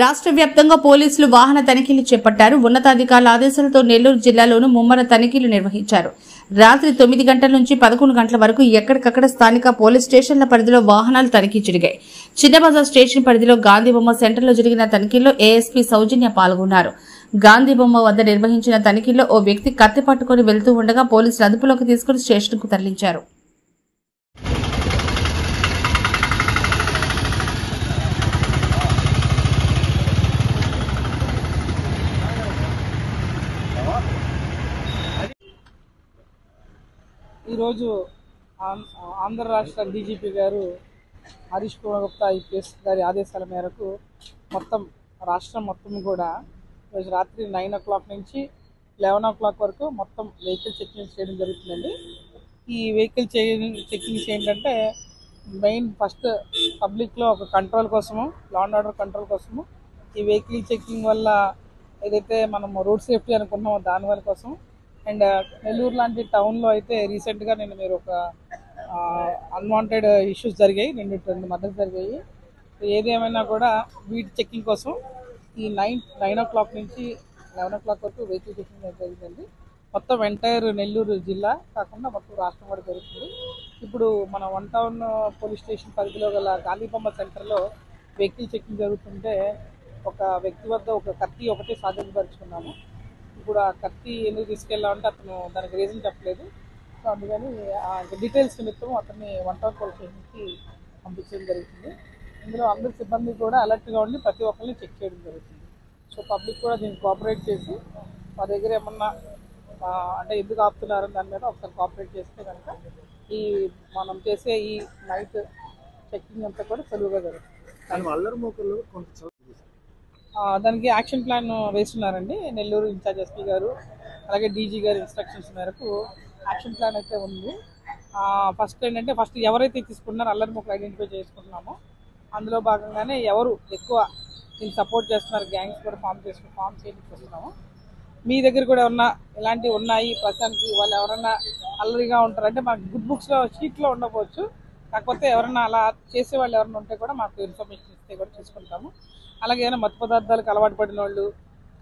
రాష్ట్ర వ్యాప్తంగా పోలీసులు వాహన తనిఖీలు చేపట్టారు. ఉన్నతాధికారుల ఆదేశాలతో నెల్లూరు జిల్లాలోనూ ముమ్మర తనిఖీలు నిర్వహించారు. రాత్రి 9 గంటల నుంచి 11 గంటల వరకు ఎక్కడికక్కడ స్థానిక పోలీస్ స్టేషన్ల పరిధిలో వాహనాలు తనిఖీ జరిగాయి. చిన్నబజార్ స్టేషన్ పరిధిలో గాంధీబొమ్మ సెంటర్లో జరిగిన తనిఖీల్లో ఏఎస్పీ సౌజన్య పాల్గొన్నారు. గాంధీబొమ్మ వద్ద నిర్వహించిన తనిఖీల్లో ఓ వ్యక్తి కత్తి పట్టుకుని వెళ్తూ ఉండగా పోలీసులు అదుపులోకి తీసుకుని స్టేషన్కు తరలించారు. ఈరోజు ఆంధ్ర రాష్ట్ర డీజీపీ గారు హరీష్ కుమార్ గుప్తా ఐపీఎస్ గారి ఆదేశాల మేరకు మొత్తం రాష్ట్రం మొత్తం కూడా ఈరోజు రాత్రి 9 o'clock నుంచి 11 o'clock వరకు మొత్తం వెహికల్ చెకింగ్ చేయడం జరుగుతుందండి. ఈ వెహికల్ చెకింగ్స్ ఏంటంటే మెయిన్ ఫస్ట్ పబ్లిక్లో ఒక కంట్రోల్ కోసము, లా అండ్ ఆర్డర్ కంట్రోల్ కోసము, ఈ వెహికల్ చెకింగ్ వల్ల ఏదైతే మనం రోడ్ సేఫ్టీ అనుకున్నామో దానివల్ల కోసం. అండ్ నెల్లూరు లాంటి టౌన్లో అయితే రీసెంట్గా మీరు ఒక అన్వాంటెడ్ ఇష్యూస్ జరిగాయి, రెండు మర్డర్స్ జరిగాయి. ఏదేమైనా కూడా వీటి చెక్కింగ్ కోసం ఈ 9 o'clock నుంచి 11 o'clock వరకు వెహికల్ చెక్కింగ్ జరిగిందండి. మొత్తం ఎంటైర్ నెల్లూరు జిల్లా కాకుండా మొత్తం రాష్ట్రం కూడా జరుగుతుంది. ఇప్పుడు మన 1 టౌన్ పోలీస్ స్టేషన్ పరిధిలో గల గాంధీబొమ్మ సెంటర్లో వెహికల్ చెక్కింగ్ జరుగుతుంటే ఒక వ్యక్తి వద్ద ఒక కత్తి ఒకటి స్వాధీనపరుచుకున్నాము. ఇప్పుడు ఆ కత్తి ఎందుకు తీసుకెళ్ళామంటే అతను దానికి రీజన్ చెప్పలేదు. సో అందుకని ఆ డీటెయిల్స్ నిమిత్తం అతన్ని 1 టౌన్ పోలీస్ స్టేషన్కి పంపించడం జరుగుతుంది. ఇందులో అందరి సిబ్బంది కూడా అలర్ట్గా ఉండి ప్రతి ఒక్కరిని చెక్ చేయడం జరుగుతుంది. సో పబ్లిక్ కూడా దీన్ని కోఆపరేట్ చేసి మా దగ్గర ఏమన్నా అంటే ఎందుకు ఆపుతున్నారని దాని మీద ఒకసారి కోఆపరేట్ చేస్తే కనుక ఈ మనం చేసే ఈ నైట్ చెక్కింగ్ అంతా కూడా సులువుగా జరుగుతుంది. దానికి యాక్షన్ ప్లాన్ వేస్తున్నారండి నెల్లూరు ఇన్ఛార్జ్ ఎస్పీ గారు, అలాగే డీజీ గారి ఇన్స్ట్రక్షన్స్ మేరకు యాక్షన్ ప్లాన్ అయితే ఉంది. ఫస్ట్ ఏంటంటే ఎవరైతే తీసుకుంటున్నారో అల్లరి ముక్కలు ఐడెంటిఫై చేసుకుంటున్నామో అందులో భాగంగానే ఎవరు ఎక్కువ దీన్ని సపోర్ట్ చేస్తున్నారు గ్యాంగ్స్ కూడా ఫామ్ చేయించుకుంటున్నాము. మీ దగ్గర కూడా ఏమన్నా ఇలాంటివి ఉన్నాయి ప్రస్తుతానికి వాళ్ళు ఎవరన్నా అల్లరిగా ఉంటారంటే మాకు గుడ్ బుక్స్లో షీట్లో ఉండకపోవచ్చు, కాకపోతే ఎవరన్నా అలా చేసే వాళ్ళు ఎవరైనా ఉంటే కూడా మాకు ఇన్ఫర్మేషన్ ఇస్తే కూడా చూసుకుంటాము. అలాగే ఏమైనా మత్తు పదార్థాలకు అలవాటు పడిన వాళ్ళు,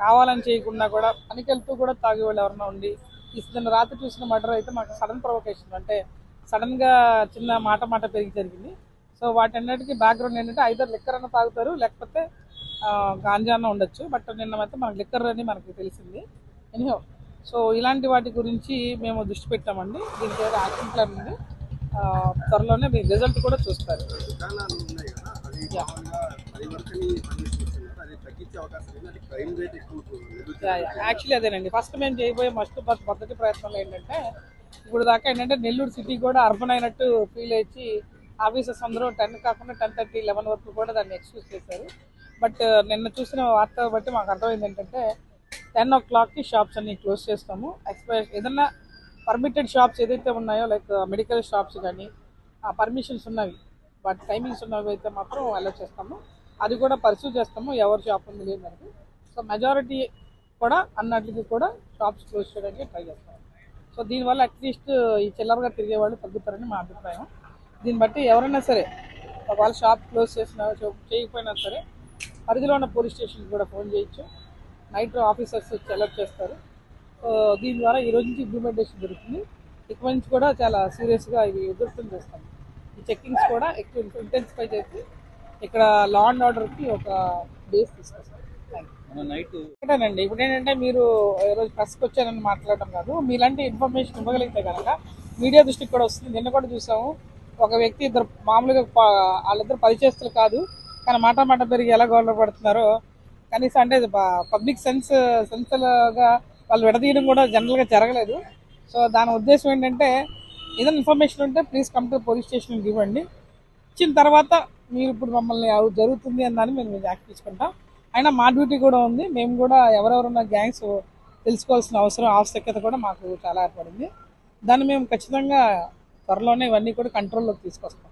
కావాలని చేయకుండా కూడా పనికెళ్తూ కూడా తాగే వాళ్ళు ఎవరైనా ఉండి నిన్న రాత్రి చూసిన మర్డర్ అయితే మాకు సడన్ ప్రొవొకేషన్ అంటే సడన్గా చిన్న మాట పెరిగి జరిగింది. సో వాటన్నిటికీ బ్యాక్గ్రౌండ్ ఏంటంటే ఐదర్ లిక్కర్ అన్న తాగుతారు లేకపోతే గాంజా అన్న ఉండొచ్చు. బట్ నిన్నమైతే మనకు లిక్కర్ అని మనకి తెలిసింది. ఎనీహో సో ఇలాంటి వాటి గురించి మేము దృష్టి పెట్టామండి. దీనికి ఏదో యాక్షన్ ప్లాన్ ఉంది, త్వరలోనే మీ రిజల్ట్ కూడా చూస్తారు. యాక్చువల్లీ అదేనండి ఫస్ట్ మేము చేయబోయే మొదటి ప్రయత్నంలో ఏంటంటే ఇప్పుడు దాకా ఏంటంటే నెల్లూరు సిటీ కూడా అర్బన్ అయినట్టు ఫీల్ అయ్యి ఆఫీసర్స్ అందరూ 10 కాకుండా 10:30, 11 వరకు కూడా దాన్ని ఎక్స్క్యూజ్ చేశారు. బట్ నిన్న చూసిన వార్త బట్టి మాకు అర్థమైంది ఏంటంటే 10 o'clockకి షాప్స్ అన్ని క్లోజ్ చేస్తాము. ఏదన్నా పర్మిటెడ్ షాప్స్ ఏదైతే ఉన్నాయో లైక్ మెడికల్ షాప్స్ కానీ పర్మిషన్స్ ఉన్నవి వాటి టైమింగ్స్ ఉన్నవి అయితే మాత్రం అలౌ చేస్తాము. అది కూడా పర్సూ చేస్తాము ఎవరు షాప్ ఉంది లేదని. సో మెజారిటీ కూడా అన్నిటికీ కూడా షాప్స్ క్లోజ్ చేయడానికి ట్రై చేస్తాము. సో దీనివల్ల అట్లీస్ట్ ఈ చిల్లరగా తిరిగే వాళ్ళు తగ్గుతారని మా అభిప్రాయం. దీన్ని బట్టి ఎవరైనా సరే ఒకవేళ షాప్ క్లోజ్ చేసినా చేయకపోయినా సరే పరిధిలో ఉన్న పోలీస్ స్టేషన్కి కూడా ఫోన్ చేయొచ్చు. నైట్ ఆఫీసర్స్ వచ్చి అలర్ట్ చేస్తారు. సో దీని ద్వారా ఈ రోజు నుంచి ఇంప్లిమెంటేషన్ జరుగుతుంది. ఇక నుంచి కూడా చాలా సీరియస్గా ఇవి ఎదుర్కొని చేస్తాం. ఈ చెక్కింగ్స్ కూడా ఎక్కువ ఇంటెన్సిఫై చేసి ఇక్కడ లా అండ్ ఆర్డర్కి ఒక బేస్ తీసుకొస్తాం. ఒకటేనండి ఇప్పుడు ఏంటంటే మీరు ఈరోజు ప్రెస్కి వచ్చారని మాట్లాడడం కాదు, మీలాంటి ఇన్ఫర్మేషన్ ఇవ్వగలిగితే కనుక మీడియా దృష్టికి కూడా వస్తుంది. నిన్న కూడా చూసాము ఒక వ్యక్తి ఇద్దరు మామూలుగా వాళ్ళిద్దరు పరిచయస్తులు కాదు కానీ మాట పెరిగి ఎలా గౌరవ పడుతున్నారో కనీసం అంటే పబ్లిక్ సెన్స్గా వాళ్ళు విడదీయడం కూడా జనరల్గా జరగలేదు. సో దాని ఉద్దేశం ఏంటంటే ఏదైనా ఇన్ఫర్మేషన్ ఉంటే ప్లీజ్ కమ్ టు పోలీస్ స్టేషన్కి ఇవ్వండి. ఇచ్చిన తర్వాత మీరు ఇప్పుడు మమ్మల్ని జరుగుతుంది అన్నదాన్ని మేము యాక్ట్ తీసుకుంటాం. అయినా మా డ్యూటీ కూడా ఉంది. మేము కూడా ఎవరెవరున్న గ్యాంగ్స్ తెలుసుకోవాల్సిన ఆవశ్యకత కూడా మాకు చాలా ఏర్పడింది. దాన్ని మేము ఖచ్చితంగా త్వరలోనే ఇవన్నీ కూడా కంట్రోల్లోకి తీసుకొస్తాం.